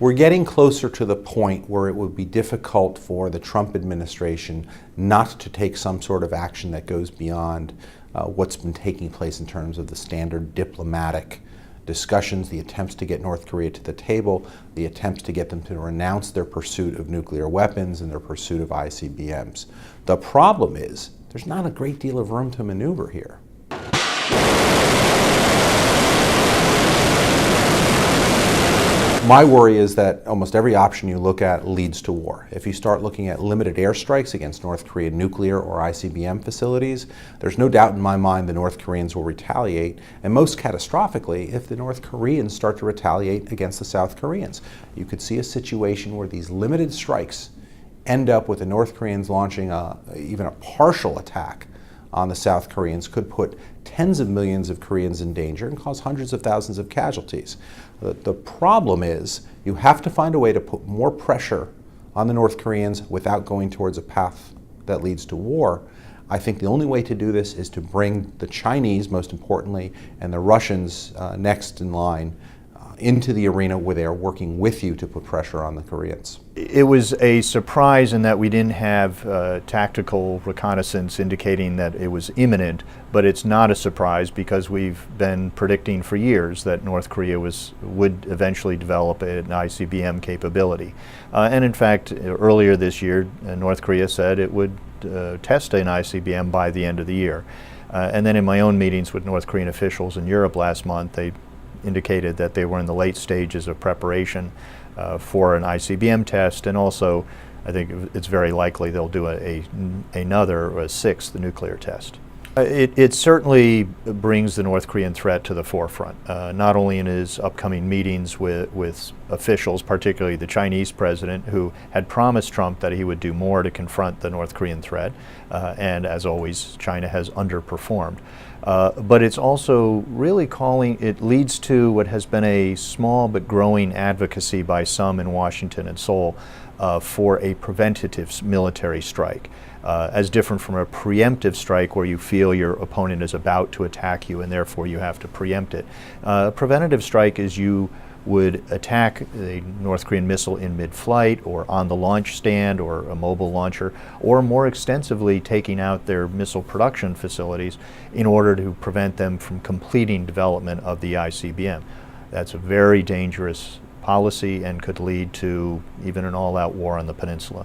We're getting closer to the point where it would be difficult for the Trump administration not to take some sort of action that goes beyond what's been taking place in terms of the standard diplomatic discussions, the attempts to get North Korea to the table, the attempts to get them to renounce their pursuit of nuclear weapons and their pursuit of ICBMs. The problem is there's not a great deal of room to maneuver here. My worry is that almost every option you look at leads to war. If you start looking at limited airstrikes against North Korean nuclear or ICBM facilities, there's no doubt in my mind the North Koreans will retaliate, and most catastrophically, if the North Koreans start to retaliate against the South Koreans. You could see a situation where these limited strikes end up with the North Koreans launching even a partial attack on the South Koreans, could put tens of millions of Koreans in danger and cause hundreds of thousands of casualties. The problem is you have to find a way to put more pressure on the North Koreans without going towards a path that leads to war. I think the only way to do this is to bring the Chinese, most importantly, and the Russians next in line into the arena where they are working with you to put pressure on the Koreans. It was a surprise in that we didn't have tactical reconnaissance indicating that it was imminent, but it's not a surprise because we've been predicting for years that North Korea would eventually develop an ICBM capability. And in fact, earlier this year, North Korea said it would test an ICBM by the end of the year. And then in my own meetings with North Korean officials in Europe last month, they indicated that they were in the late stages of preparation for an ICBM test, and also I think it's very likely they'll do a sixth nuclear test. It certainly brings the North Korean threat to the forefront, not only in his upcoming meetings with officials, particularly the Chinese president, who had promised Trump that he would do more to confront the North Korean threat, and as always, China has underperformed. But it's also really it leads to what has been a small but growing advocacy by some in Washington and Seoul for a preventative military strike. As different from a preemptive strike where you feel your opponent is about to attack you and therefore you have to preempt it. A preventative strike is you would attack a North Korean missile in mid-flight or on the launch stand or a mobile launcher, or more extensively taking out their missile production facilities in order to prevent them from completing development of the ICBM. That's a very dangerous policy and could lead to even an all-out war on the peninsula.